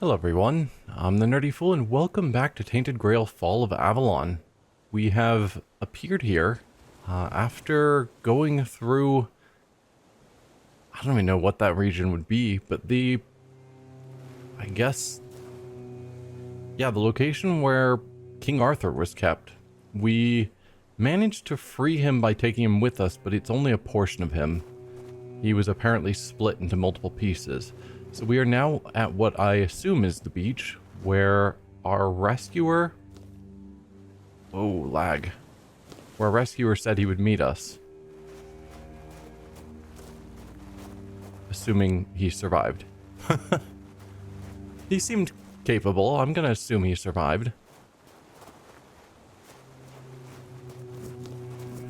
Hello everyone, I'm the Nerdy Fool and welcome back to Tainted Grail Fall of Avalon. We have appeared here after going through, I don't even know what that region would be, but the location where King Arthur was kept. We managed to free him by taking him with us, but it's only a portion of him. He was apparently split into multiple pieces. So we are now at what I assume is the beach, where our rescuer... Oh, lag. Where our rescuer said he would meet us. Assuming he survived. He seemed capable. I'm gonna assume he survived.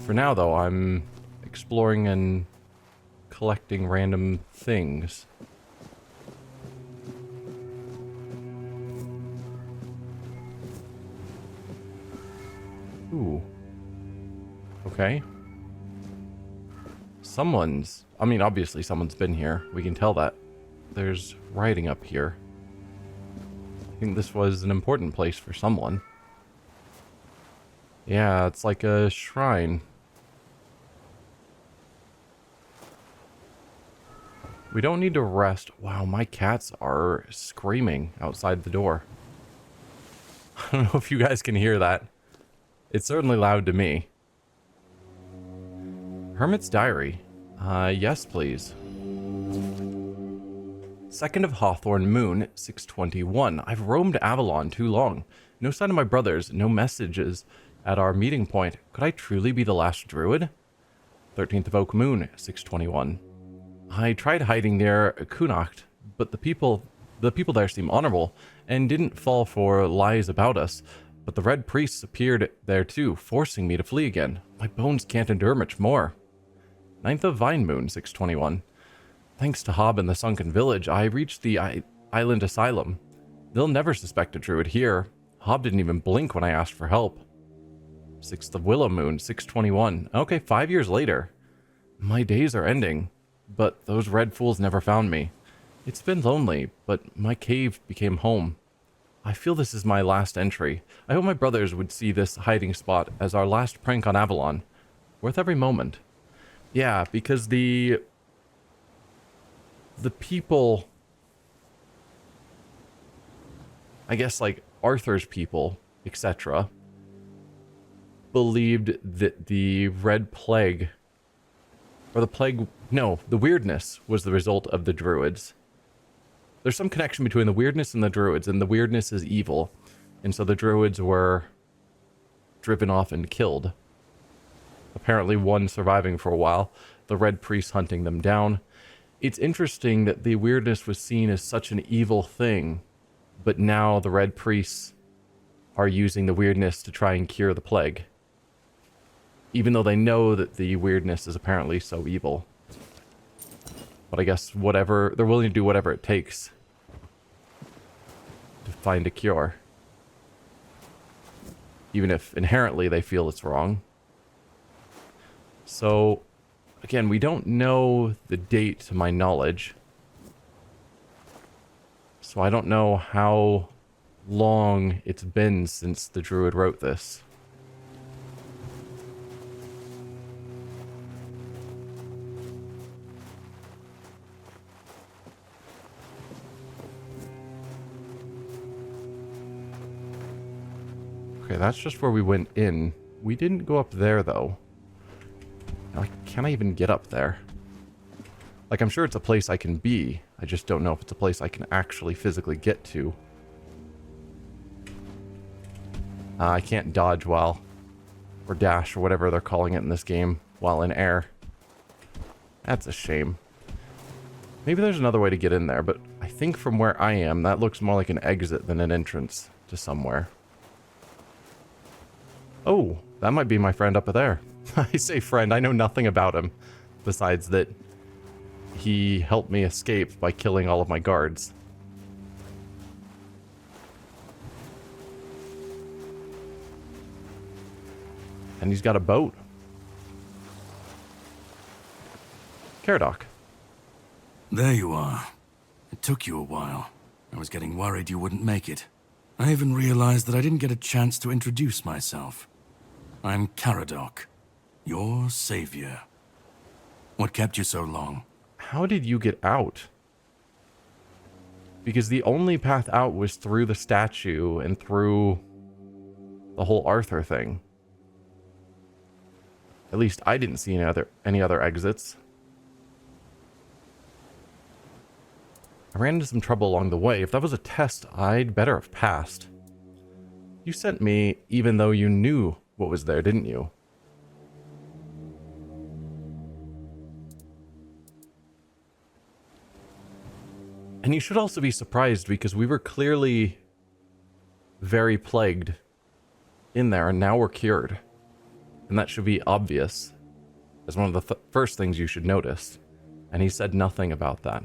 For now, though, I'm exploring and collecting random things. Ooh. Okay. Obviously someone's been here. We can tell that. There's writing up here. I think this was an important place for someone. Yeah, it's like a shrine. We don't need to rest. Wow, my cats are screaming outside the door. I don't know if you guys can hear that. It's certainly loud to me. Hermit's Diary. Yes, please. 2nd of Hawthorn Moon, 621. I've roamed Avalon too long. No sign of my brothers, no messages at our meeting point. Could I truly be the last druid? 13th of Oak Moon, 621. I tried hiding near Kunacht, but the people there seem honorable and didn't fall for lies about us. But the red priests appeared there too, forcing me to flee again. My bones can't endure much more. 9th of Vine Moon, 621. Thanks to Hob and the Sunken Village, I reached the Island Asylum. They'll never suspect a druid here. Hob didn't even blink when I asked for help. 6th of Willow Moon, 621. Okay, 5 years later. My days are ending, but those red fools never found me. It's been lonely, but my cave became home. I feel this is my last entry. I hope my brothers would see this hiding spot as our last prank on Avalon. Worth every moment. Yeah, because the people, I guess like Arthur's people, etc., believed that the red plague, or the weirdness was the result of the druids. There's some connection between the weirdness and the druids, and the weirdness is evil. And so the druids were driven off and killed. Apparently one surviving for a while, the red priests hunting them down. It's interesting that the weirdness was seen as such an evil thing, but now the red priests are using the weirdness to try and cure the plague. Even though they know that the weirdness is apparently so evil. But I guess they're willing to do whatever it takes to find a cure. Even if inherently they feel it's wrong. So, again, we don't know the date to my knowledge. So I don't know how long it's been since the druid wrote this. Okay, that's just where we went in. We didn't go up there, though. Can I even get up there? Like, I'm sure it's a place I can be. I just don't know if it's a place I can actually physically get to. I can't dodge or dash, or whatever they're calling it in this game, while in air. That's a shame. Maybe there's another way to get in there, but I think from where I am, that looks more like an exit than an entrance to somewhere. Oh, that might be my friend up there. I say friend, I know nothing about him, besides that he helped me escape by killing all of my guards. And he's got a boat. Caradoc. There you are. It took you a while. I was getting worried you wouldn't make it. I even realized that I didn't get a chance to introduce myself. I'm Caradoc, your savior. What kept you so long? How did you get out? Because the only path out was through the statue and through the whole Arthur thing. At least I didn't see any other exits. I ran into some trouble along the way. If that was a test, I'd better have passed. You sent me even though you knew what was there, didn't you? And you should also be surprised because we were clearly very plagued in there and now we're cured. And that should be obvious as one of the first things you should notice. And he said nothing about that.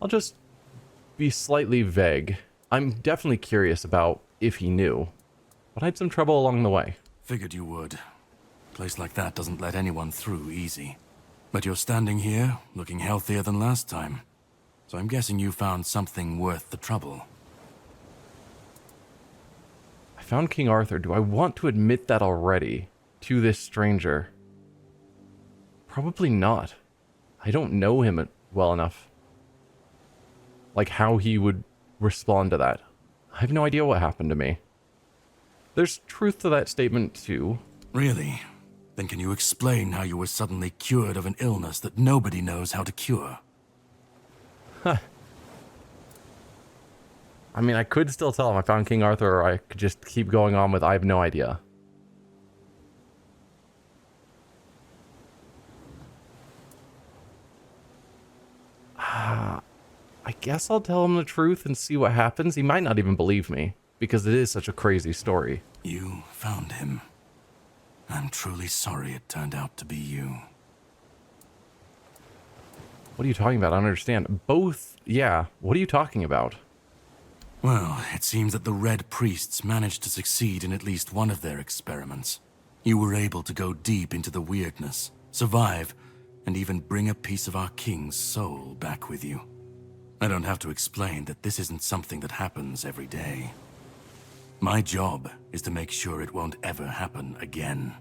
I'll just be slightly vague. I'm definitely curious about if he knew, but I had some trouble along the way. Figured you would. A place like that doesn't let anyone through easy. But you're standing here, looking healthier than last time. So I'm guessing you found something worth the trouble. I found King Arthur. Do I want to admit that already to this stranger? Probably not. I don't know him well enough. Like how he would respond to that. I have no idea what happened to me. There's truth to that statement too. Really? Then can you explain how you were suddenly cured of an illness that nobody knows how to cure? Huh. I mean, I could still tell him I found King Arthur, or I could just keep going on with I have no idea. I guess I'll tell him the truth and see what happens. He might not even believe me, because it is such a crazy story. You found him. I'm truly sorry it turned out to be you. What are you talking about? I don't understand. Both, yeah. What are you talking about? Well, it seems that the Red Priests managed to succeed in at least one of their experiments. You were able to go deep into the weirdness, survive, and even bring a piece of our king's soul back with you. I don't have to explain that this isn't something that happens every day. My job is to make sure it won't ever happen again.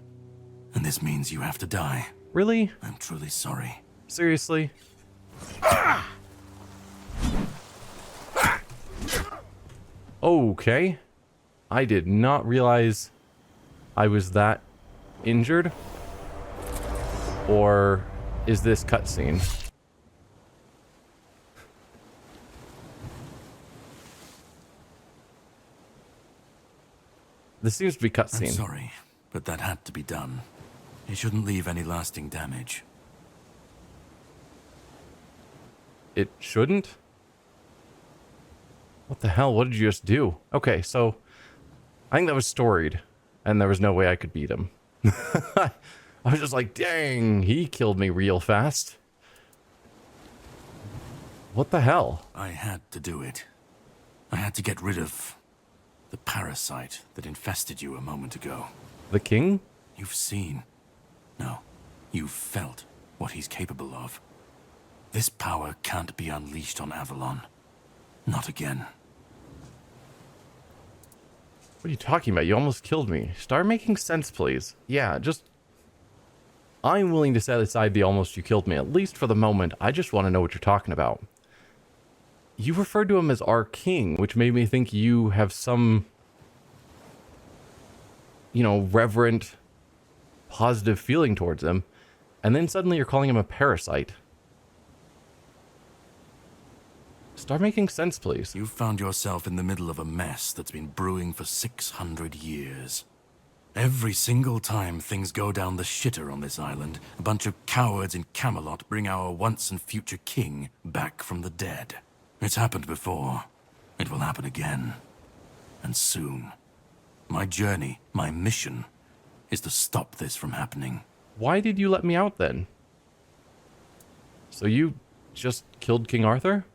And this means you have to die. Really? I'm truly sorry. Seriously? Okay. I did not realize I was that injured. Or is this cutscene? This seems to be cutscene. I'm sorry, but that had to be done. It shouldn't leave any lasting damage. It shouldn't? What the hell? What did you just do? Okay, so I think that was storied, and there was no way I could beat him. I was just like, dang, he killed me real fast. What the hell? I had to do it. I had to get rid of the parasite that infested you a moment ago. The king? You've seen. No, you've felt what he's capable of. This power can't be unleashed on Avalon. Not again. What are you talking about? You almost killed me. Start making sense, please. Yeah, just... I'm willing to set aside the almost you killed me, at least for the moment. I just want to know what you're talking about. You referred to him as our king, which made me think you have some, you know, reverent, positive feeling towards him. And then suddenly you're calling him a parasite. Start making sense, please. You've found yourself in the middle of a mess that's been brewing for 600 years. Every single time things go down the shitter on this island, a bunch of cowards in Camelot bring our once and future king back from the dead. It's happened before. It will happen again. And soon. My journey, my mission, is to stop this from happening. Why did you let me out then? So you just killed King Arthur?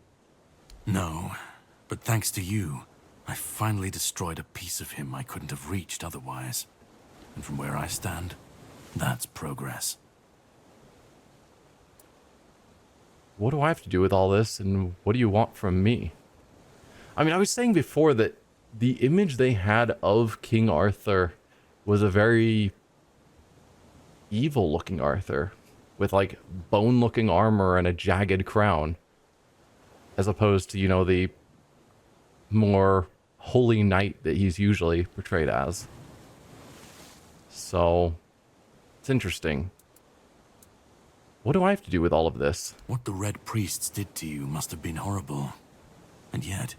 No, but thanks to you, I finally destroyed a piece of him I couldn't have reached otherwise. And from where I stand, that's progress. what do I have to do with all this, and what do you want from me? I mean, I was saying before that the image they had of King Arthur was a very evil-looking Arthur, with, like, bone-looking armor and a jagged crown, as opposed to, you know, the more holy knight that he's usually portrayed as. So, it's interesting. What do I have to do with all of this? What the Red Priests did to you must have been horrible. And yet,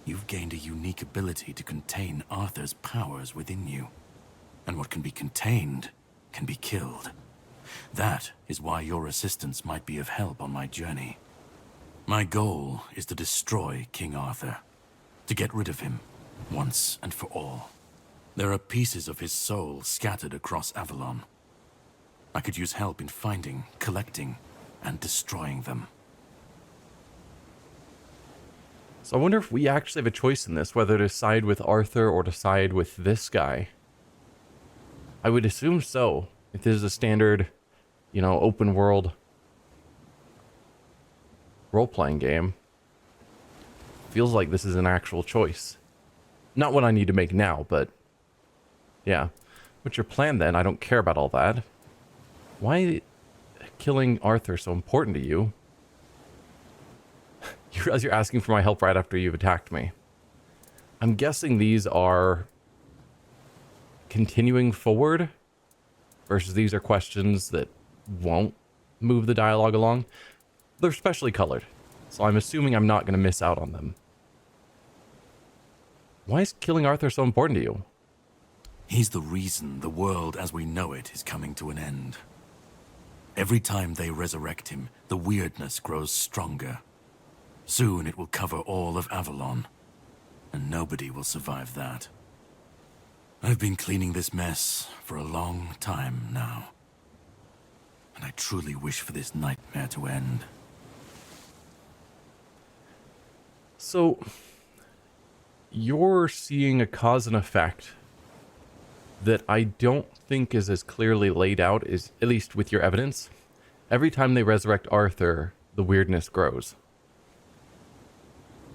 you've gained a unique ability to contain Arthur's powers within you. And what can be contained can be killed. That is why your assistance might be of help on my journey. My goal is to destroy King Arthur, to get rid of him, once and for all. There are pieces of his soul scattered across Avalon. I could use help in finding, collecting, and destroying them. So I wonder if we actually have a choice in this, whether to side with Arthur or to side with this guy. I would assume so. If this is a standard, you know, open world role-playing game, feels like this is an actual choice. Not what I need to make now, but yeah. What's your plan then? I don't care about all that. Why is killing Arthur so important to you? You realize you're asking for my help right after you've attacked me. I'm guessing these are continuing forward, versus these are questions that won't move the dialogue along. They're specially colored, so I'm assuming I'm not going to miss out on them. Why is killing Arthur so important to you? He's the reason the world as we know it is coming to an end. Every time they resurrect him, the weirdness grows stronger. Soon it will cover all of Avalon, and nobody will survive that. I've been cleaning this mess for a long time now, and I truly wish for this nightmare to end. So, you're seeing a cause and effect that I don't think is as clearly laid out, as, at least with your evidence. Every time they resurrect Arthur, the weirdness grows.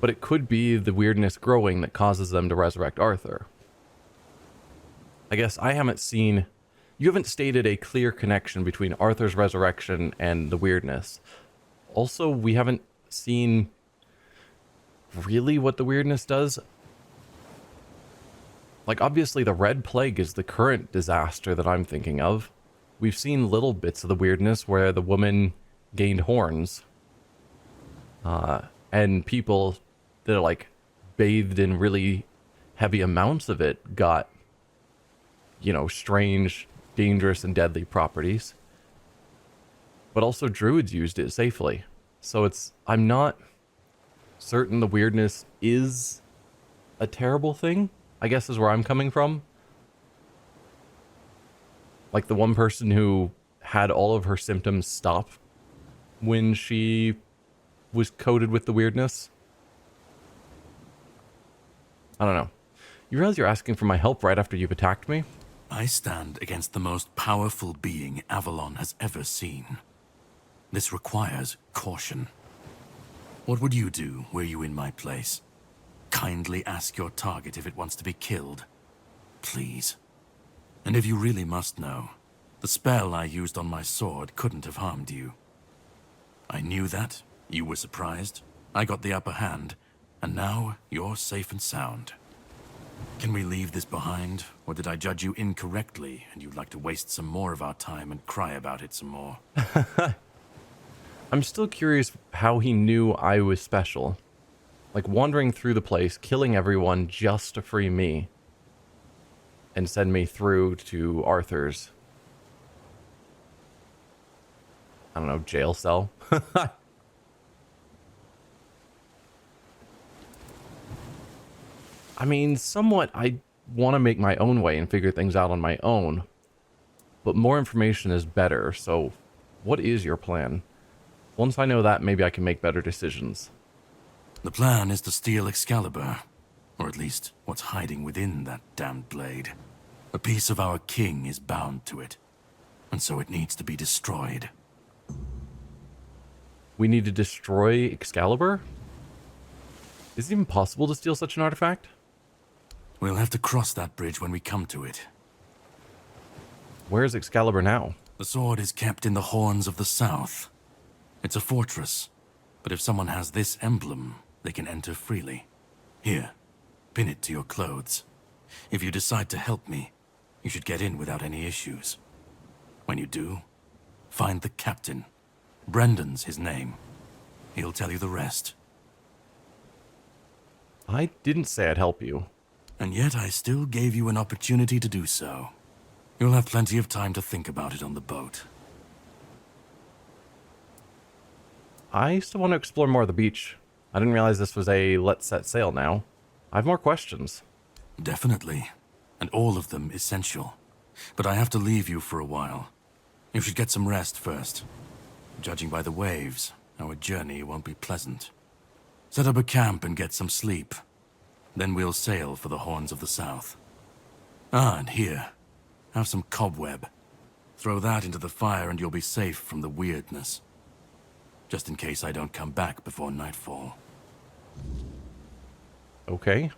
But it could be the weirdness growing that causes them to resurrect Arthur. I guess I haven't seen... You haven't stated a clear connection between Arthur's resurrection and the weirdness. Also, we haven't seen really what the weirdness does. Like, obviously, the Red Plague is the current disaster that I'm thinking of. We've seen little bits of the weirdness where the woman gained horns. And people that are, like, bathed in really heavy amounts of it got, you know, strange, dangerous, and deadly properties. But also druids used it safely. So I'm not certain the weirdness is a terrible thing, I guess is where I'm coming from. Like the one person who had all of her symptoms stop when she was coated with the weirdness. I don't know. You realize you're asking for my help right after you've attacked me? I stand against the most powerful being Avalon has ever seen. This requires caution. What would you do were you in my place? Kindly ask your target if it wants to be killed. Please. And if you really must know, the spell I used on my sword couldn't have harmed you. I knew that. You were surprised. I got the upper hand. And now you're safe and sound. Can we leave this behind? Or did I judge you incorrectly and you'd like to waste some more of our time and cry about it some more? I'm still curious how he knew I was special. Like wandering through the place, killing everyone just to free me. And send me through to Arthur's, I don't know, jail cell. I mean, somewhat, I want to make my own way and figure things out on my own. But more information is better, so what is your plan? Once I know that, maybe I can make better decisions. The plan is to steal Excalibur. Or at least, what's hiding within that damned blade. A piece of our king is bound to it. And so it needs to be destroyed. We need to destroy Excalibur? Is it even possible to steal such an artifact? We'll have to cross that bridge when we come to it. Where is Excalibur now? The sword is kept in the Horns of the South. It's a fortress, but if someone has this emblem, they can enter freely. Here, pin it to your clothes. If you decide to help me, you should get in without any issues. When you do, find the captain. Brendan's his name. He'll tell you the rest. I didn't say I'd help you. And yet I still gave you an opportunity to do so. You'll have plenty of time to think about it on the boat. I still want to explore more of the beach. I didn't realize this was a let's set sail now. I have more questions. Definitely. And all of them essential. But I have to leave you for a while. You should get some rest first. Judging by the waves, our journey won't be pleasant. Set up a camp and get some sleep. Then we'll sail for the Horns of the South. Ah, and here. Have some cobweb. Throw that into the fire and you'll be safe from the weirdness. Just in case I don't come back before nightfall. Okay.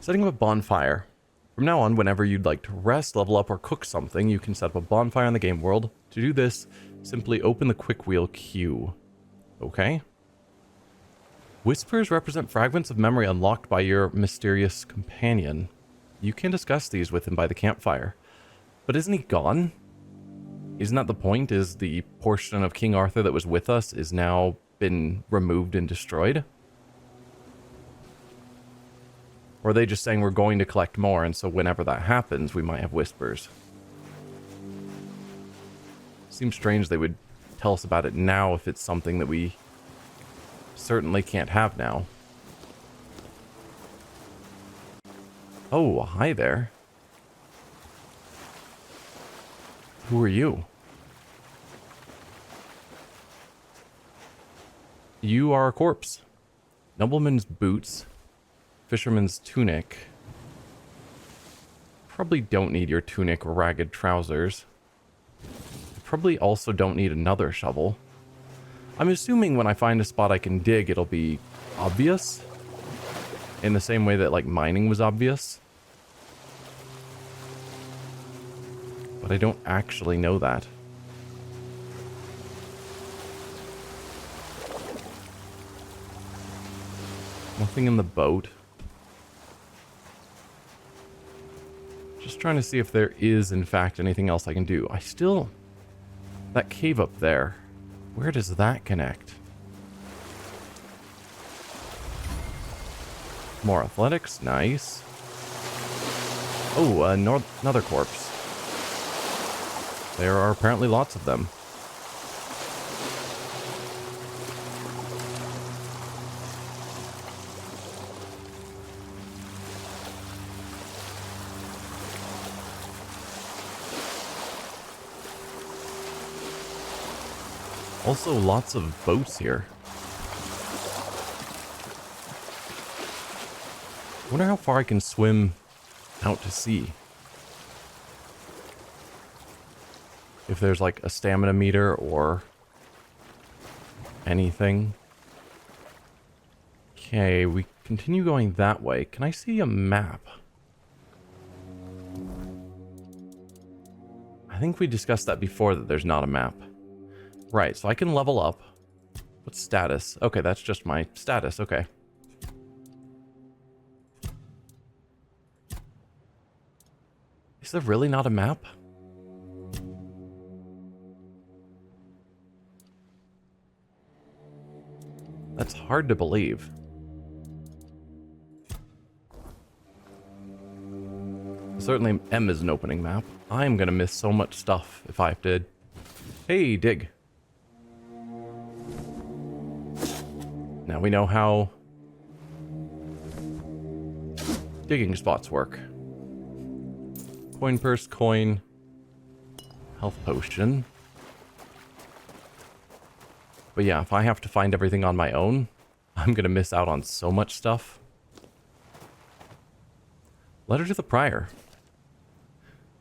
Setting up a bonfire. From now on, whenever you'd like to rest, level up, or cook something, you can set up a bonfire in the game world. To do this, simply open the quick wheel queue. Okay. Whispers represent fragments of memory unlocked by your mysterious companion. You can discuss these with him by the campfire. But isn't he gone? Isn't that the point? Is the portion of King Arthur that was with us is now been removed and destroyed? Or are they just saying we're going to collect more, and so whenever that happens, we might have whispers? Seems strange they would tell us about it now if it's something that we certainly can't have now. Oh, hi there. Who are you? You are a corpse. Nobleman's boots. Fisherman's tunic. Probably don't need your tunic or ragged trousers. Probably also don't need another shovel. I'm assuming when I find a spot I can dig, it'll be obvious. In the same way that, like, mining was obvious. But I don't actually know that. Nothing in the boat. Just trying to see if there is, in fact, anything else I can do. I still... That cave up there. Where does that connect? More athletics. Nice. Oh, another corpse. There are apparently lots of them. Also, lots of boats here. I wonder how far I can swim out to sea. If there's like a stamina meter or anything. Okay, we continue going that way. Can I see a map? I think we discussed that before, that there's not a map. Right, so I can level up. What's status? Okay, that's just my status. Okay. Is there really not a map? That's hard to believe. Certainly M is an opening map. I'm gonna miss so much stuff if I did. Hey, dig. Now we know how digging spots work. Coin purse, coin, health potion. But yeah, if I have to find everything on my own, I'm gonna miss out on so much stuff. Letter to the Prior.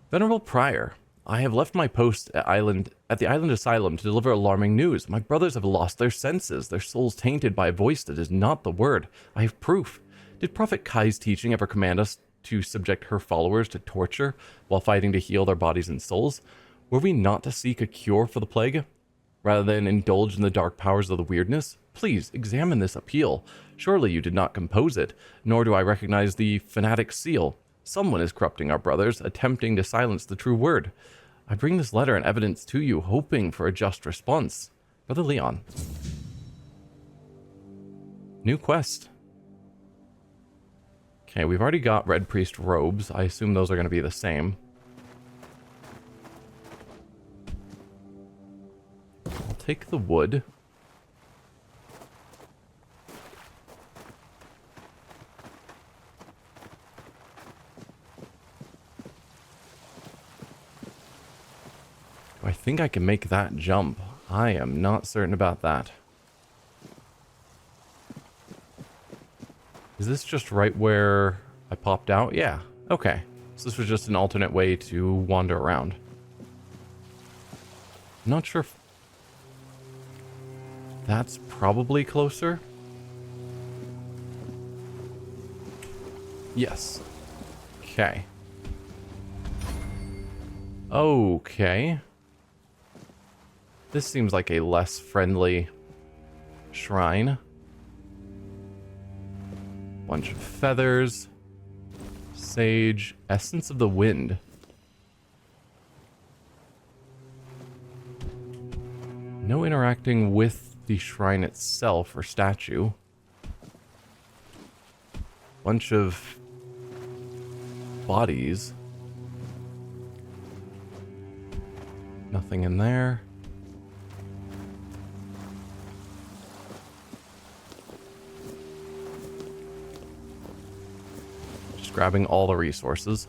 Venerable Prior, I have left my post at the island asylum to deliver alarming news. My brothers have lost their senses, their souls tainted by a voice that is not the word. I have proof. Did Prophet Kai's teaching ever command us to subject her followers to torture while fighting to heal their bodies and souls? Were we not to seek a cure for the plague, rather than indulge in the dark powers of the weirdness? Please examine this appeal. Surely you did not compose it, nor do I recognize the fanatic seal. Someone is corrupting our brothers, attempting to silence the true word. I bring this letter and evidence to you, hoping for a just response. Brother Leon. New quest. Okay, we've already got Red Priest robes. I assume those are going to be the same. I'll take the wood. I think I can make that jump. I am not certain about that. Is this just right where I popped out? Yeah. Okay. So this was just an alternate way to wander around. I'm not sure if that's probably closer. Yes. Okay. Okay. This seems like a less friendly shrine. Bunch of feathers. Sage. Essence of the wind. No interacting with the shrine itself or statue. Bunch of bodies. Nothing in there. Just grabbing all the resources.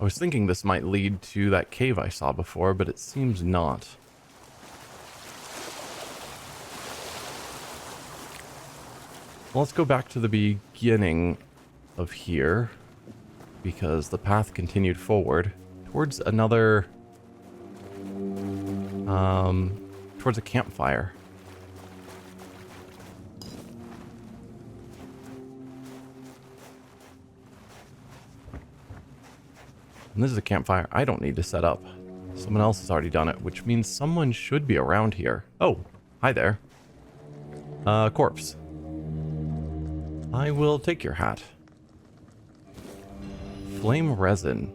I was thinking this might lead to that cave I saw before, but it seems not. Well, let's go back to the beginning of here, because the path continued forward towards another, towards a campfire. And this is a campfire I don't need to set up. Someone else has already done it, which means someone should be around here. Oh, hi there. Corpse. I will take your hat. Flame resin.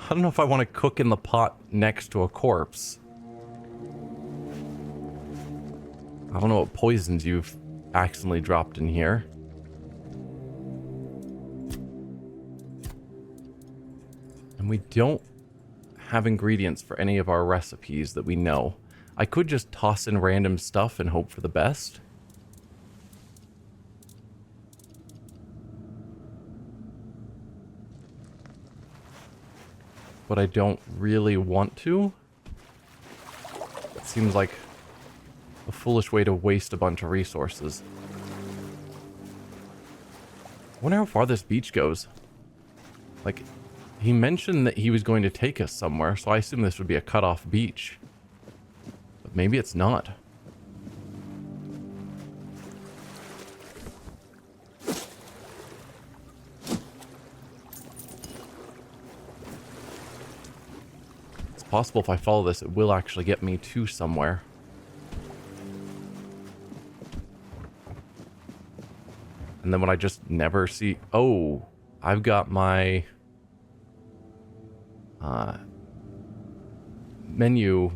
I don't know if I want to cook in the pot next to a corpse. I don't know what poisons you've accidentally dropped in here. And we don't have ingredients for any of our recipes that we know. I could just toss in random stuff and hope for the best. But I don't really want to. It seems like a foolish way to waste a bunch of resources. I wonder how far this beach goes. Like, he mentioned that he was going to take us somewhere, so I assume this would be a cut-off beach. But maybe it's not. It's possible if I follow this, it will actually get me to somewhere. And then when I just never see... Oh, I've got my... menu,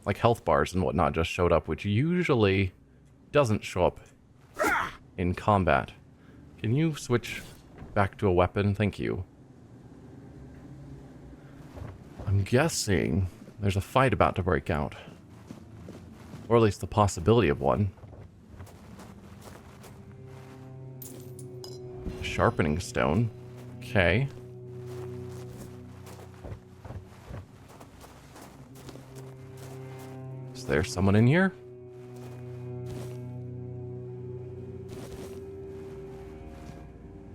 like health bars and whatnot, just showed up, which usually doesn't show up in combat. Can you switch back to a weapon? Thank you. I'm guessing there's a fight about to break out. Or at least the possibility of one. Sharpening stone. Okay. Is there someone in here?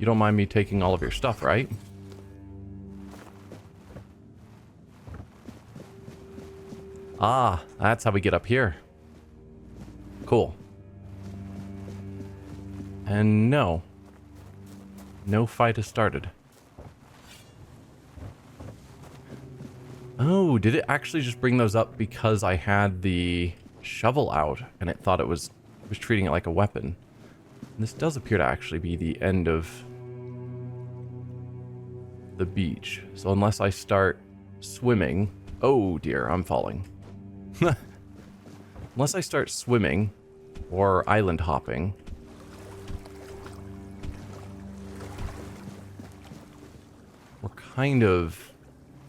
don't mind me taking all of your stuff, right? Ah, that's how we get up here. Cool. And no. No fight has started. Oh, did it actually just bring those up because I had the shovel out and it thought it was treating it like a weapon? And this does appear to actually be the end of the beach. So unless I start swimming... Oh dear, I'm falling. Unless I start swimming or island hopping... We're kind of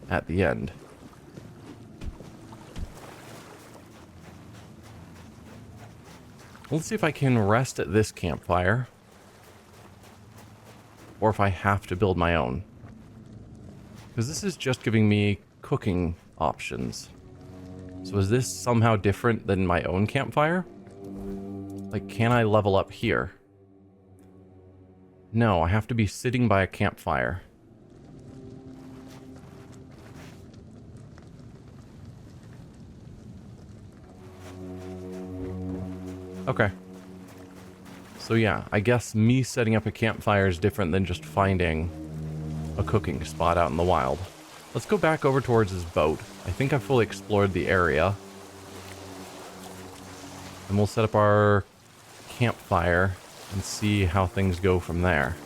at the end. Let's see if I can rest at this campfire. Or if I have to build my own. Because this is just giving me cooking options. So is this somehow different than my own campfire? Like, can I level up here? No, I have to be sitting by a campfire. Okay. So yeah, I guess me setting up a campfire is different than just finding a cooking spot out in the wild. Let's go back over towards his boat. I think I've fully explored the area. And we'll set up our campfire and see how things go from there.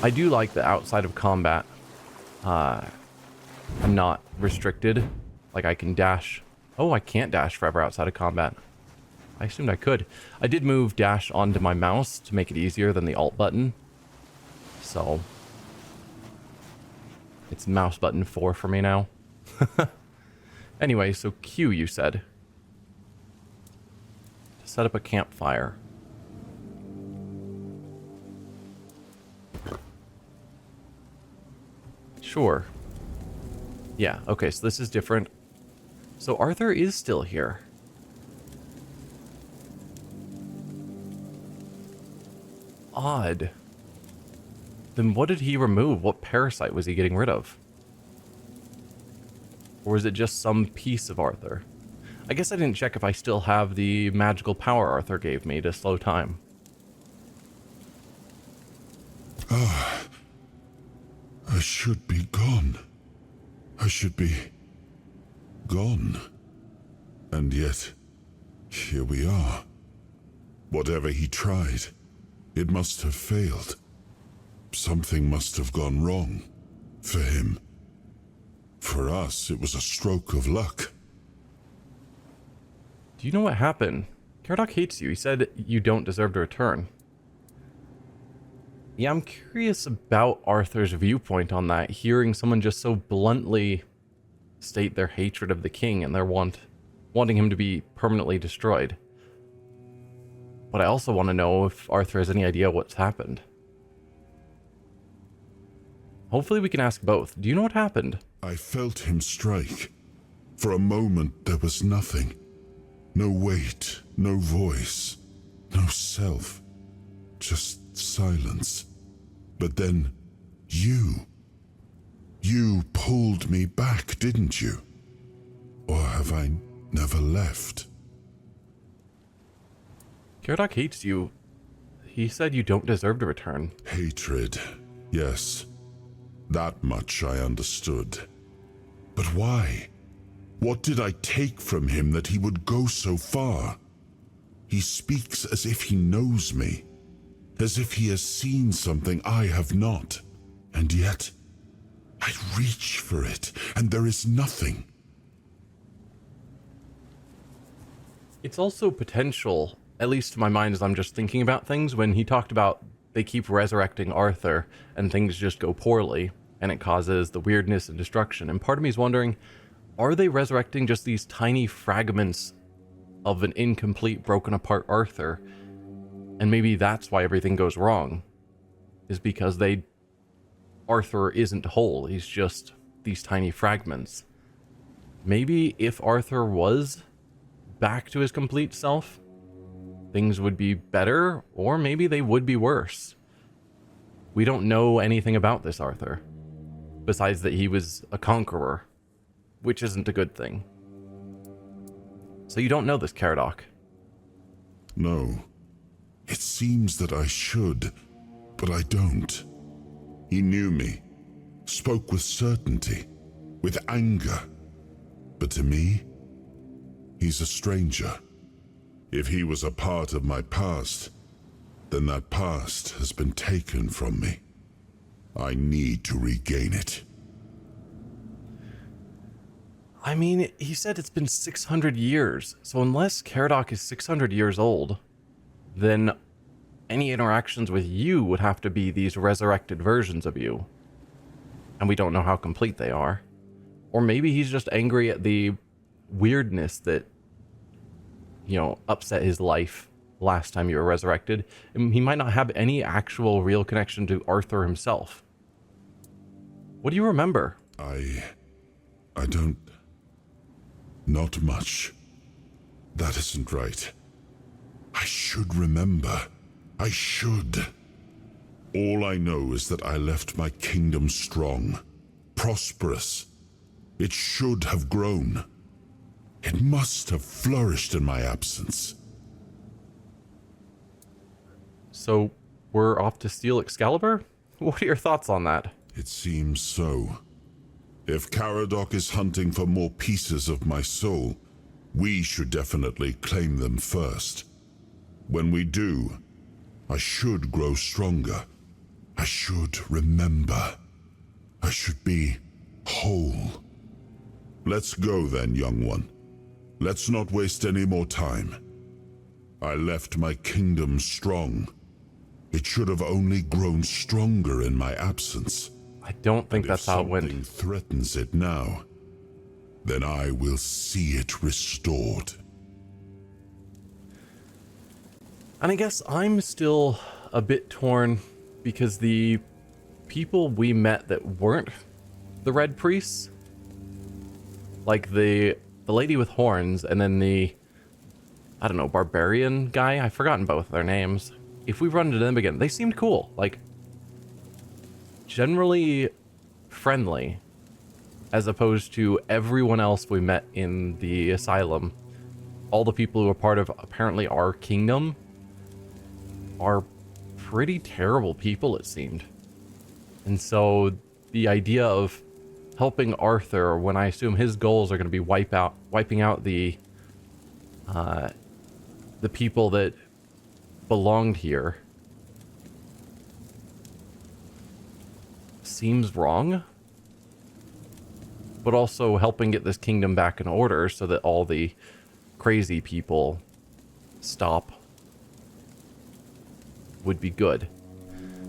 I do like that outside of combat, I'm not restricted. Like, I can dash. Oh, I can't dash forever outside of combat. I assumed I could. I did move dash onto my mouse to make it easier than the alt button. So, it's mouse button 4 for me now. Anyway, so Q, you said. To set up a campfire. Sure. Yeah, okay, so this is different. So Arthur is still here. Odd. Then what did he remove? What parasite was he getting rid of? Or was it just some piece of Arthur? I guess I didn't check if I still have the magical power Arthur gave me to slow time. I should be gone. I should be gone. And yet, here we are. Whatever he tried, it must have failed. Something must have gone wrong. For him. For us, it was a stroke of luck. Do you know what happened? Caradoc hates you. He said you don't deserve to return. Yeah, I'm curious about Arthur's viewpoint on that, hearing someone just so bluntly state their hatred of the king and their wanting him to be permanently destroyed. But I also want to know if Arthur has any idea what's happened. Hopefully we can ask both. Do you know what happened? I felt him strike. For a moment there was nothing. No weight, no voice, no self. Just silence. But then, you pulled me back, didn't you? Or have I never left? Caradoc hates you. He said you don't deserve to return. Hatred, yes. That much I understood. But why? What did I take from him that he would go so far? He speaks as if he knows me. As if he has seen something I have not. And yet, I reach for it, and there is nothing. It's also potential, at least to my mind as I'm just thinking about things, when he talked about they keep resurrecting Arthur and things just go poorly, and it causes the weirdness and destruction. And part of me is wondering, are they resurrecting just these tiny fragments of an incomplete, broken apart Arthur? And maybe that's why everything goes wrong, is because Arthur isn't whole, he's just these tiny fragments. Maybe if Arthur was back to his complete self, things would be better, or maybe they would be worse. We don't know anything about this Arthur, besides that he was a conqueror, which isn't a good thing. So you don't know this Caradoc. No. It seems that I should, but I don't. He knew me, spoke with certainty, with anger. But to me, he's a stranger. If he was a part of my past, then that past has been taken from me. I need to regain it. I mean, he said it's been 600 years, so unless Caradoc is 600 years old, then any interactions with you would have to be these resurrected versions of you. And we don't know how complete they are. Or maybe he's just angry at the weirdness that, you know, upset his life last time you were resurrected. And he might not have any actual real connection to Arthur himself. What do you remember? I don't... Not much. That isn't right. I should remember. I should. All I know is that I left my kingdom strong, prosperous. It should have grown. It must have flourished in my absence. So, we're off to steal Excalibur? What are your thoughts on that? It seems so. If Caradoc is hunting for more pieces of my soul, we should definitely claim them first. When we do, I should grow stronger. I should remember. I should be whole. Let's go then, young one. Let's not waste any more time. I left my kingdom strong. It should have only grown stronger in my absence. I don't think that's how it went. If something threatens it now, then I will see it restored. And I guess I'm still a bit torn because the people we met that weren't the Red Priests, like the lady with horns and then the, I don't know, barbarian guy, I've forgotten both their names. If we run into them again, they seemed cool, like generally friendly, as opposed to everyone else we met in the asylum. All the people who are part of apparently our kingdom are pretty terrible people, it seemed. And so the idea of helping Arthur, when I assume his goals are going to be wiping out the people that belonged here, seems wrong. But also helping get this kingdom back in order so that all the crazy people stop would be good.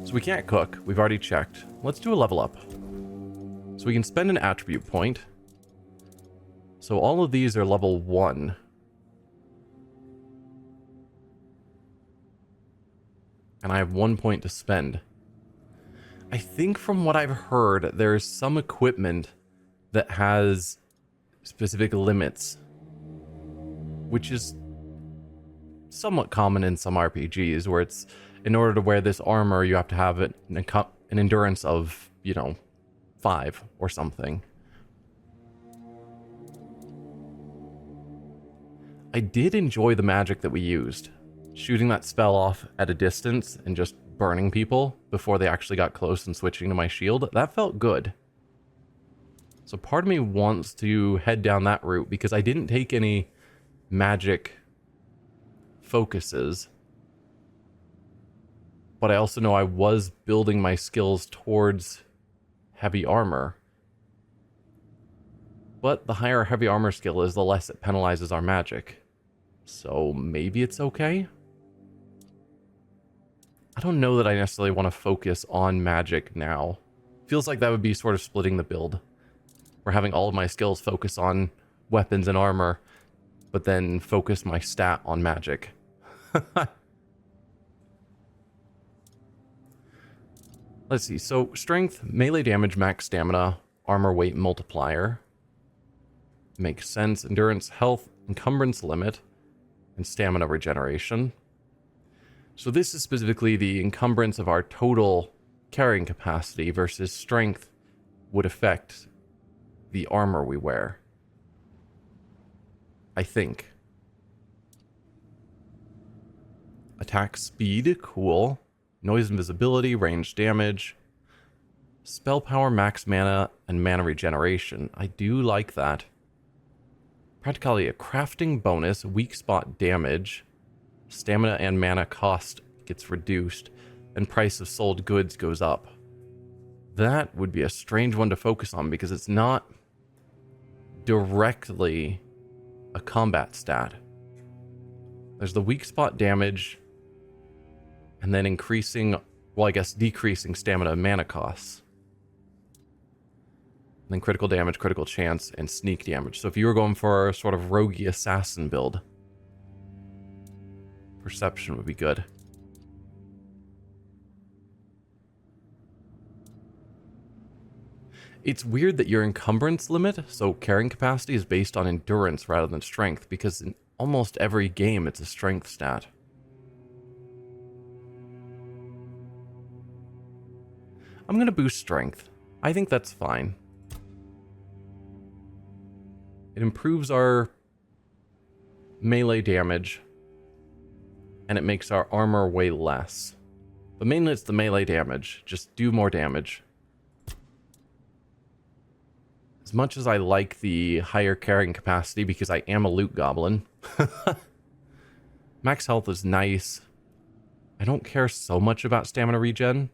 So we can't cook. We've already checked. Let's do a level up. So we can spend an attribute point. So all of these are level 1. And I have 1 point to spend. I think from what I've heard, there's some equipment that has specific limits, which is somewhat common in some RPGs, where it's, in order to wear this armor, you have to have an endurance of, 5 or something. I did enjoy the magic that we used. Shooting that spell off at a distance and just burning people before they actually got close and switching to my shield, that felt good. So part of me wants to head down that route because I didn't take any magic focuses. But I also know I was building my skills towards heavy armor. But the higher heavy armor skill is, the less it penalizes our magic. So maybe it's okay? I don't know that I necessarily want to focus on magic now. Feels like that would be sort of splitting the build. Where having all of my skills focus on weapons and armor, but then focus my stat on magic. Let's see, so strength, melee damage, max stamina, armor weight multiplier. Makes sense. Endurance, health, encumbrance limit. and stamina regeneration. So this is specifically the encumbrance of our total carrying capacity versus strength would affect the armor we wear. I think. Attack speed, cool. Noise invisibility, range damage. Spell power, max mana, and mana regeneration. I do like that. Practically a crafting bonus, weak spot damage. Stamina and mana cost gets reduced, and price of sold goods goes up. That would be a strange one to focus on because it's not directly a combat stat. There's the weak spot damage, and then increasing, well, I guess decreasing stamina and mana costs. And then critical damage, critical chance, and sneak damage. So if you were going for a sort of roguey assassin build, perception would be good. It's weird that your encumbrance limit, so carrying capacity, is based on endurance rather than strength, because in almost every game it's a strength stat. I'm going to boost strength. I think that's fine. It improves our melee damage, and it makes our armor weigh less. But mainly it's the melee damage. Just do more damage. As much as I like the higher carrying capacity because I am a loot goblin. Max health is nice. I don't care so much about stamina regen.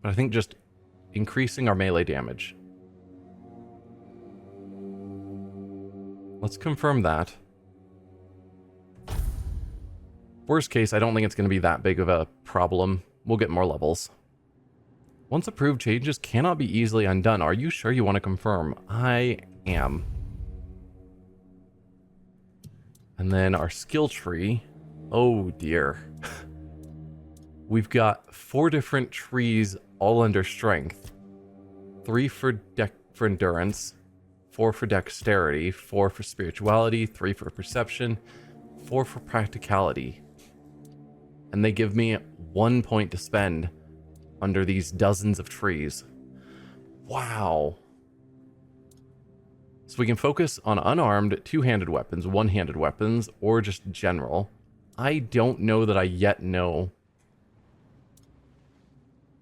But I think just increasing our melee damage. Let's confirm that. Worst case, I don't think it's going to be that big of a problem. We'll get more levels. Once approved, changes cannot be easily undone. Are you sure you want to confirm? I am. And then our skill tree. Oh dear. We've got 4 different trees all under strength. 3 for endurance, 4 for dexterity, 4 for spirituality, 3 for perception, 4 for practicality. And they give me 1 point to spend under these dozens of trees. Wow. So we can focus on unarmed, two-handed weapons, one-handed weapons, or just general. I don't know that I yet know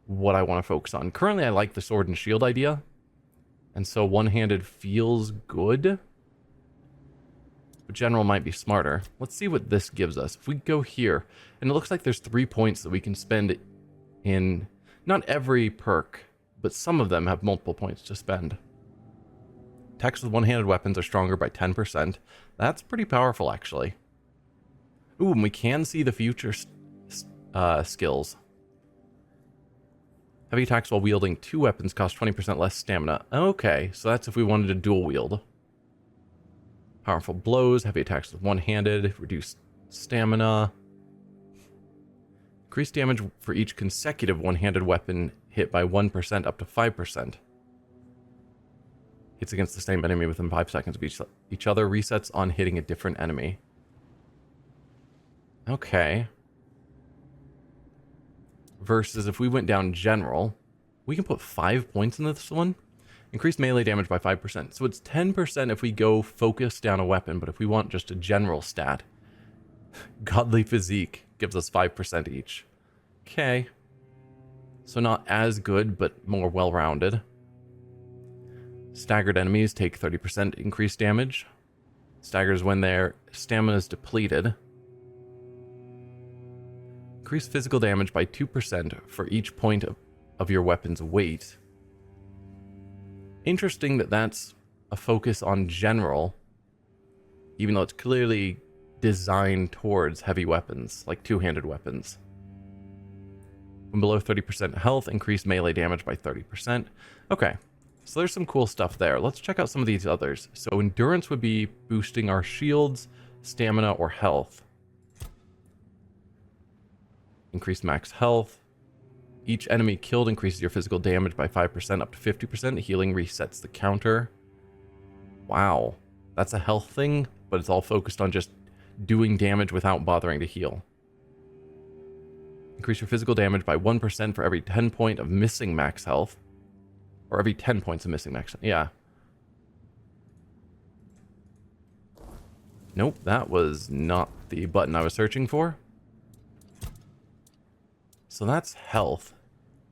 what I want to focus on. Currently, I like the sword and shield idea, and so one-handed feels good. But general might be smarter. Let's see what this gives us. If we go here, and it looks like there's 3 points that we can spend in, not every perk, but some of them have multiple points to spend. Attacks with one-handed weapons are stronger by 10%. That's pretty powerful, actually. Ooh, and we can see the future skills. Heavy attacks while wielding 2 weapons cost 20% less stamina. Okay, so that's if we wanted to dual wield. Powerful blows, heavy attacks with one-handed, reduced stamina. Increased damage for each consecutive one-handed weapon hit by 1% up to 5%. Hits against the same enemy within 5 seconds of each other. Resets on hitting a different enemy. Okay. Versus if we went down general, we can put 5 points in this one. Increased melee damage by 5%. So it's 10% if we go focus down a weapon, but if we want just a general stat, Godly Physique gives us 5% each. Okay. So not as good, but more well-rounded. Staggered enemies take 30% increased damage. Staggers when their stamina is depleted. Increase physical damage by 2% for each point of your weapon's weight. Interesting that that's a focus on general, even though it's clearly designed towards heavy weapons, like two-handed weapons. When below 30% health, increase melee damage by 30%. Okay, so there's some cool stuff there. Let's check out some of these others. So endurance would be boosting our shields, stamina, or health. Increase max health. Each enemy killed increases your physical damage by 5% up to 50%. Healing resets the counter. Wow. That's a health thing, but it's all focused on just doing damage without bothering to heal. Increase your physical damage by 1% for every 10 point of missing max health. Or every 10 points of missing max health. Yeah. Nope, that was not the button I was searching for. So that's health.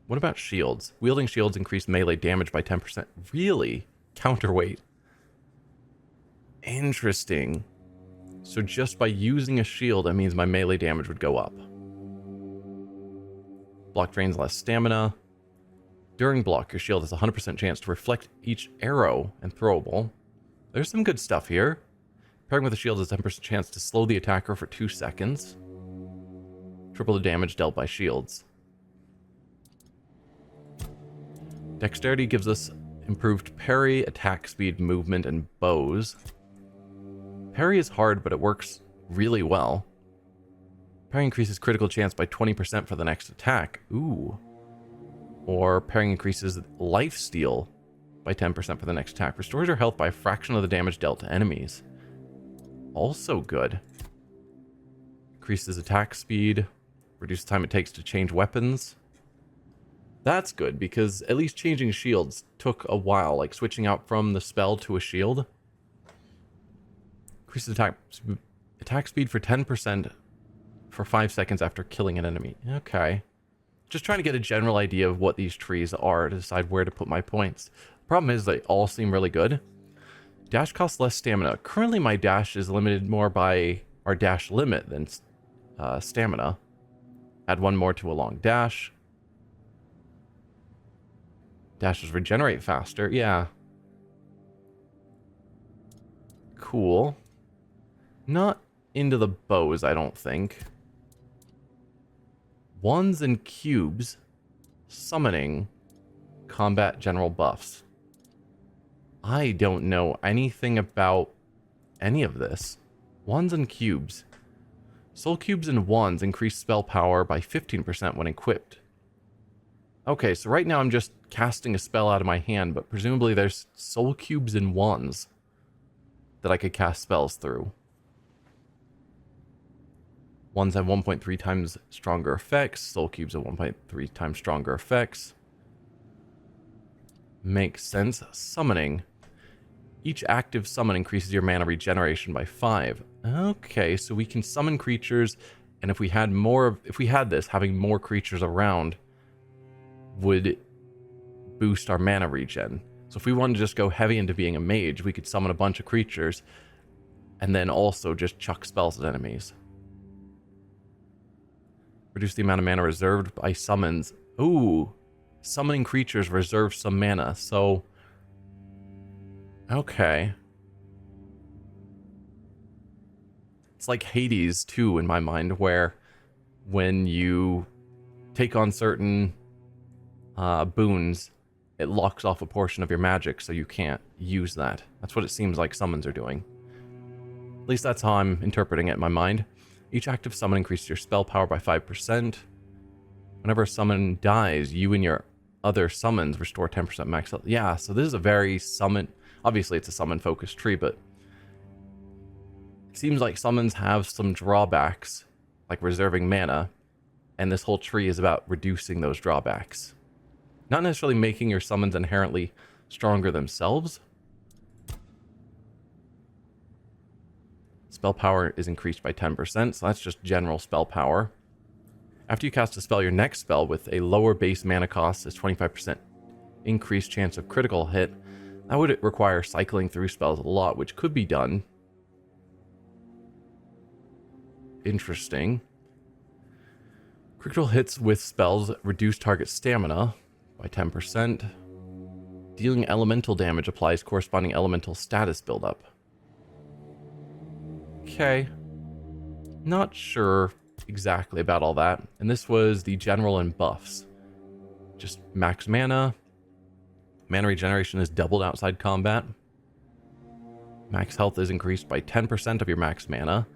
What about shields? Wielding shields increase melee damage by 10%. Really? Counterweight. Interesting. So just by using a shield, that means my melee damage would go up. Block drains less stamina. During block, your shield has a 100% chance to reflect each arrow and throwable. There's some good stuff here. Pairing with a shield has a 10% chance to slow the attacker for 2 seconds. Triple the damage dealt by shields. Dexterity gives us improved parry, attack speed, movement, and bows. Parry is hard, but it works really well. Parry increases critical chance by 20% for the next attack. Ooh. Or parrying increases lifesteal by 10% for the next attack. Restores your health by a fraction of the damage dealt to enemies. Also good. Increases attack speed. Reduces the time it takes to change weapons. That's good, because at least changing shields took a while, like switching out from the spell to a shield. Increases attack speed for 10% for 5 seconds after killing an enemy. Okay. Just trying to get a general idea of what these trees are to decide where to put my points. Problem is, they all seem really good. Dash costs less stamina. Currently, my dash is limited more by our dash limit than stamina. Add one more to a long dash. Dashes regenerate faster. Yeah. Cool. Not into the bows, I don't think. Wands and cubes. Summoning. Combat general buffs. I don't know anything about any of this. Wands and cubes. Soul cubes and wands increase spell power by 15% when equipped. Okay, so right now I'm just casting a spell out of my hand, but presumably there's soul cubes and wands that I could cast spells through. Wands have 1.3 times stronger effects. Soul cubes have 1.3 times stronger effects. Makes sense. Summoning. Each active summon increases your mana regeneration by 5. Okay, so we can summon creatures, and if we had this, having more creatures around would boost our mana regen. So if we wanted to just go heavy into being a mage, we could summon a bunch of creatures and then also just chuck spells at enemies. Reduce the amount of mana reserved by summons. Ooh, summoning creatures reserves some mana, so okay. It's like Hades too in my mind, where when you take on certain boons, it locks off a portion of your magic, so you can't use that. That's what it seems like summons are doing. At least that's how I'm interpreting it in my mind. Each active summon increases your spell power by 5%. Whenever a summon dies, you and your other summons restore 10% max health. Yeah, so this is a very summon... Obviously, it's a summon-focused tree, but it seems like summons have some drawbacks, like reserving mana, and this whole tree is about reducing those drawbacks. Not necessarily making your summons inherently stronger themselves. Spell power is increased by 10%, so that's just general spell power. After you cast a spell, your next spell with a lower base mana cost is 25% increased chance of critical hit. That would require cycling through spells a lot, which could be done. Interesting. Critical hits with spells reduce target stamina by 10%. Dealing elemental damage applies corresponding elemental status buildup. Okay. Not sure exactly about all that. And this was the general and buffs. Just max mana. Mana regeneration is doubled outside combat. Max health is increased by 10% of your max mana.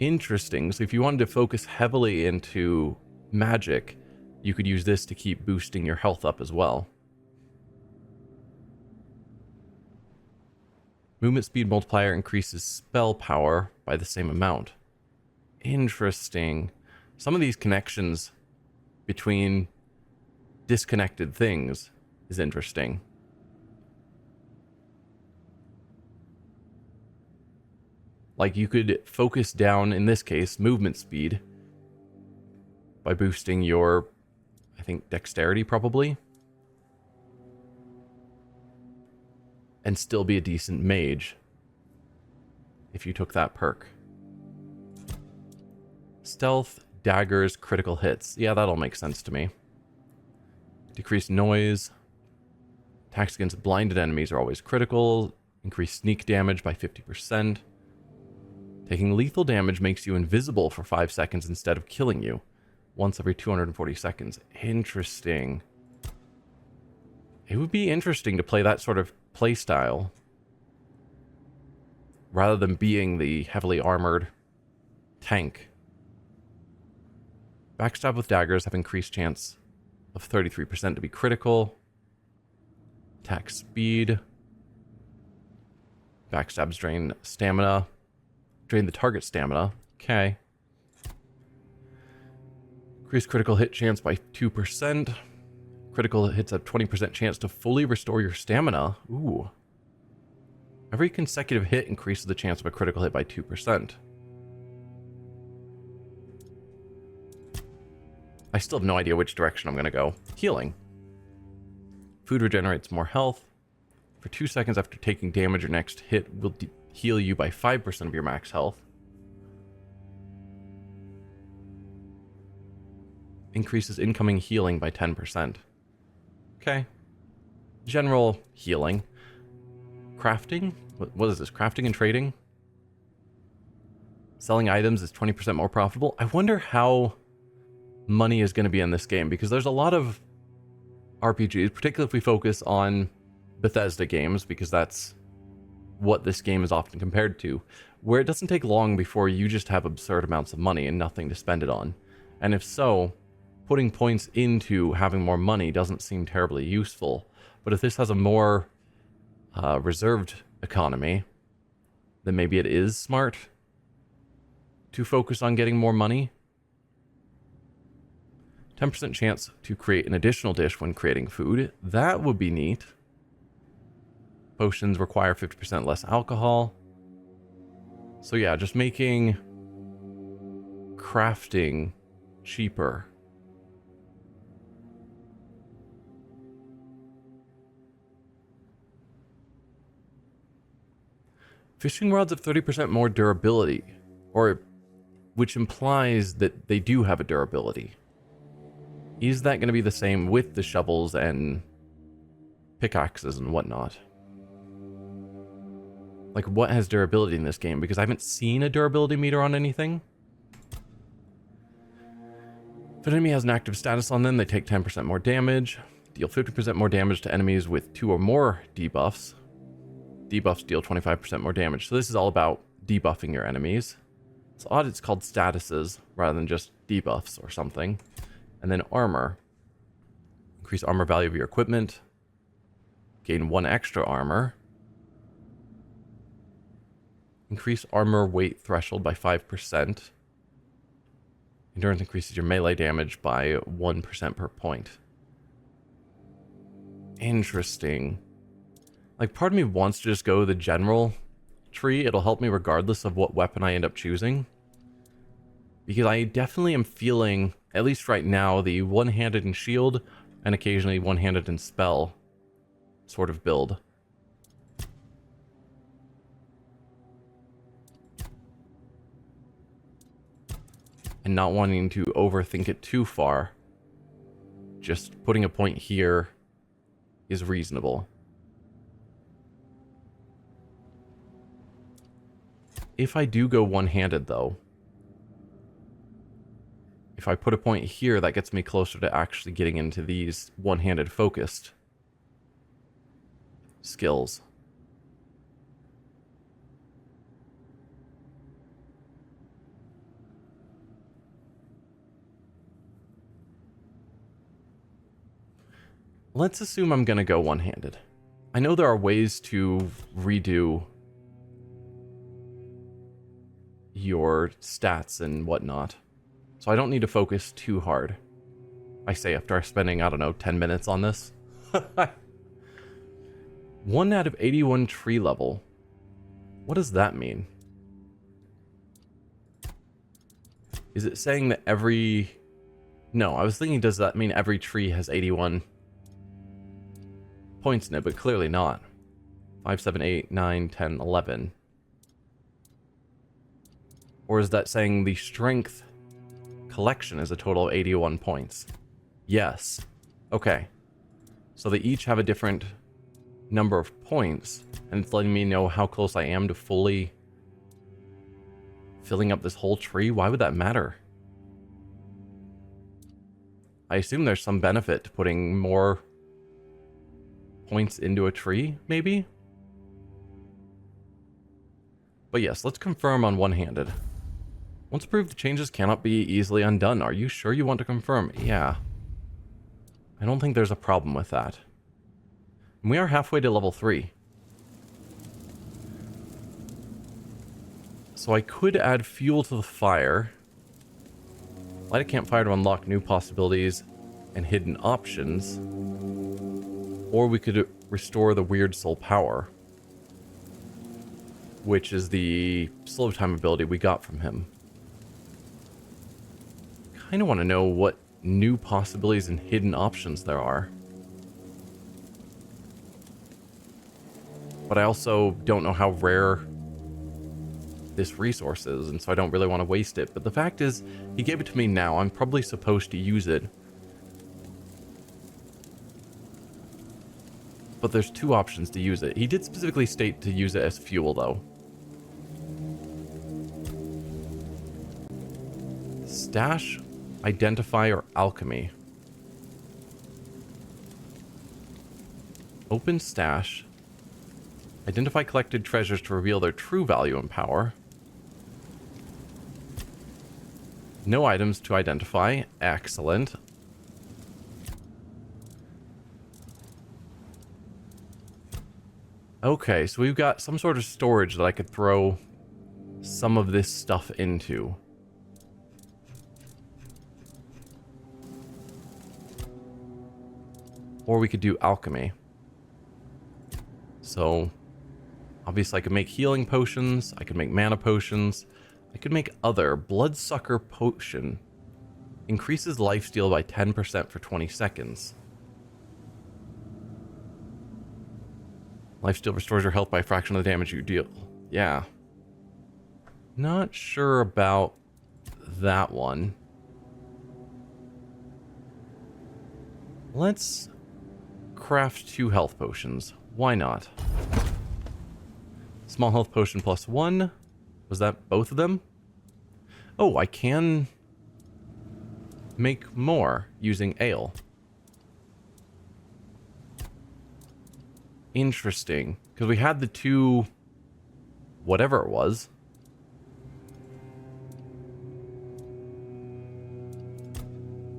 Interesting. So if you wanted to focus heavily into magic, you could use this to keep boosting your health up as well. Movement speed multiplier increases spell power by the same amount. Interesting. Some of these connections between disconnected things is interesting. Like you could focus down, in this case, movement speed by boosting your, I think, dexterity probably. And still be a decent mage if you took that perk. Stealth, daggers, critical hits. Yeah, that'll make sense to me. Decreased noise. Attacks against blinded enemies are always critical. Increased sneak damage by 50%. Taking lethal damage makes you invisible for 5 seconds instead of killing you. Once every 240 seconds. Interesting. It would be interesting to play that sort of playstyle rather than being the heavily armored tank. Backstab with daggers have increased chance of 33% to be critical. Attack speed. Backstabs drain stamina. Drain the target stamina. Okay. Increase critical hit chance by 2%. Critical hits have 20% chance to fully restore your stamina. Ooh. Every consecutive hit increases the chance of a critical hit by 2%. I still have no idea which direction I'm going to go. Healing. Food regenerates more health. For 2 seconds after taking damage, your next hit will heal you by 5% of your max health. Increases incoming healing by 10%. Okay. General healing. Crafting? What is this? Crafting and trading? Selling items is 20% more profitable. I wonder how money is going to be in this game, because there's a lot of RPGs, particularly if we focus on Bethesda games, because that's what this game is often compared to, where it doesn't take long before you just have absurd amounts of money and nothing to spend it on. And if so, putting points into having more money doesn't seem terribly useful. But if this has a more reserved economy, then maybe it is smart to focus on getting more money. 10% chance to create an additional dish when creating food. That would be neat. Potions require 50% less alcohol. So yeah, just making crafting cheaper. Fishing rods have 30% more durability, or which implies that they do have a durability. Is that going to be the same with the shovels and pickaxes and whatnot? Like, what has durability in this game? Because I haven't seen a durability meter on anything. If an enemy has an active status on them, they take 10% more damage. Deal 50% more damage to enemies with 2 or more debuffs. Debuffs deal 25% more damage. So this is all about debuffing your enemies. It's odd it's called statuses rather than just debuffs or something. And then armor. Increase armor value of your equipment. Gain 1 extra armor. Increase armor weight threshold by 5%. Endurance increases your melee damage by 1% per point. Interesting. Like, part of me wants to just go the general tree. It'll help me regardless of what weapon I end up choosing. Because I definitely am feeling, at least right now, the one-handed and shield and occasionally one-handed and spell sort of build. And not wanting to overthink it too far. Just putting a point here is reasonable. If I do go one-handed, though, if I put a point here, that gets me closer to actually getting into these one-handed focused skills. Let's assume I'm going to go one-handed. I know there are ways to redo your stats and whatnot. So I don't need to focus too hard. I say after spending, I don't know, 10 minutes on this. 1 out of 81 tree level. What does that mean? Is it saying that every... No, I was thinking, does that mean every tree has 81 points in it? But clearly not. 5, 7, 8, 9, 10, 11. Or is that saying the strength collection is a total of 81 points? Yes. Okay. So they each have a different number of points, and it's letting me know how close I am to fully filling up this whole tree. Why would that matter? I assume there's some benefit to putting more points into a tree, maybe? But yes, let's confirm on one-handed. Once approved, the changes cannot be easily undone. Are you sure you want to confirm? Yeah. I don't think there's a problem with that. And we are halfway to level 3. So I could add fuel to the fire. Light a campfire to unlock new possibilities and hidden options. Or we could restore the weird soul power, which is the slow time ability we got from him. Kind of want to know what new possibilities and hidden options there are. But I also don't know how rare this resource is, and so I don't really want to waste it. But the fact is, he gave it to me now. I'm probably supposed to use it. But there's 2 options to use it. He did specifically state to use it as fuel, though. Stash, identify, or alchemy. Open stash. Identify collected treasures to reveal their true value and power. No items to identify. Excellent. Okay, so we've got some sort of storage that I could throw some of this stuff into. Or we could do alchemy. So, obviously I could make healing potions, I could make mana potions, I could make other. Bloodsucker potion. Increases lifesteal by 10% for 20 seconds. Lifesteal restores your health by a fraction of the damage you deal. Yeah. Not sure about that one. Let's craft 2 health potions. Why not? Small health potion plus 1. Was that both of them? Oh, I can make more using ale. Interesting. Because we had the 2... whatever it was.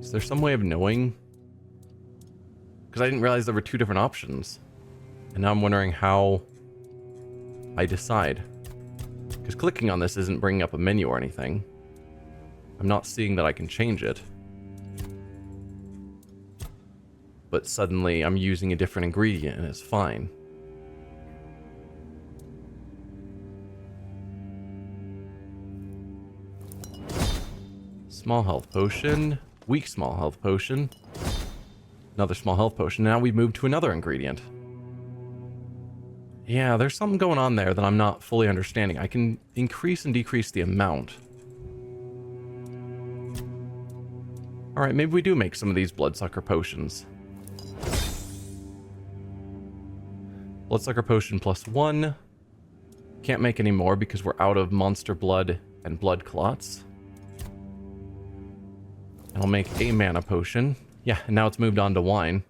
Is there some way of knowing? Because I didn't realize there were 2 different options. And now I'm wondering how I decide. Because clicking on this isn't bringing up a menu or anything. I'm not seeing that I can change it. But suddenly I'm using a different ingredient and it's fine. Small health potion. Weak small health potion. Another small health potion. Now we move to another ingredient. Yeah, there's something going on there that I'm not fully understanding. I can increase and decrease the amount. Alright, maybe we do make some of these bloodsucker potions. Bloodsucker potion plus 1. Can't make any more because we're out of monster blood and blood clots. And I'll make a mana potion. Yeah, and now it's moved on to wine.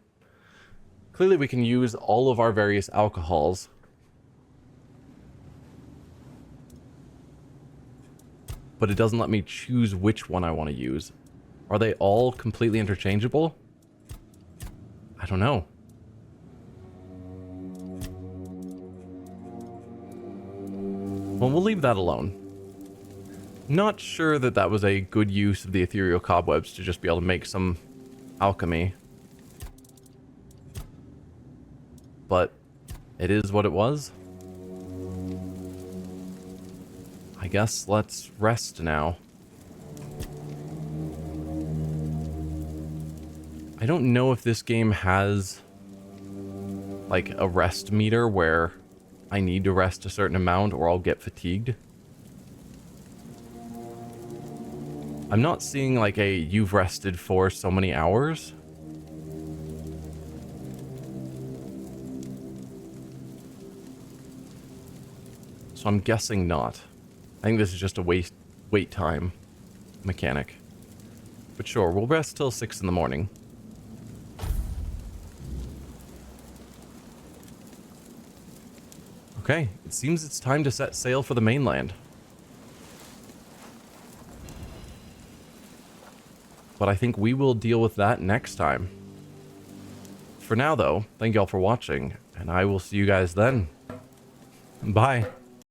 Clearly we can use all of our various alcohols. But it doesn't let me choose which one I want to use. Are they all completely interchangeable? I don't know. Well, we'll leave that alone. Not sure that that was a good use of the ethereal cobwebs to just be able to make some alchemy. But it is what it was. I guess let's rest now. I don't know if this game has like a rest meter where I need to rest a certain amount or I'll get fatigued. I'm not seeing like a you've rested for so many hours. So I'm guessing not. I think this is just a wait time mechanic. But sure, we'll rest till 6 in the morning. Okay, it seems it's time to set sail for the mainland. But I think we will deal with that next time. For now, though, thank y'all for watching, and I will see you guys then. Bye.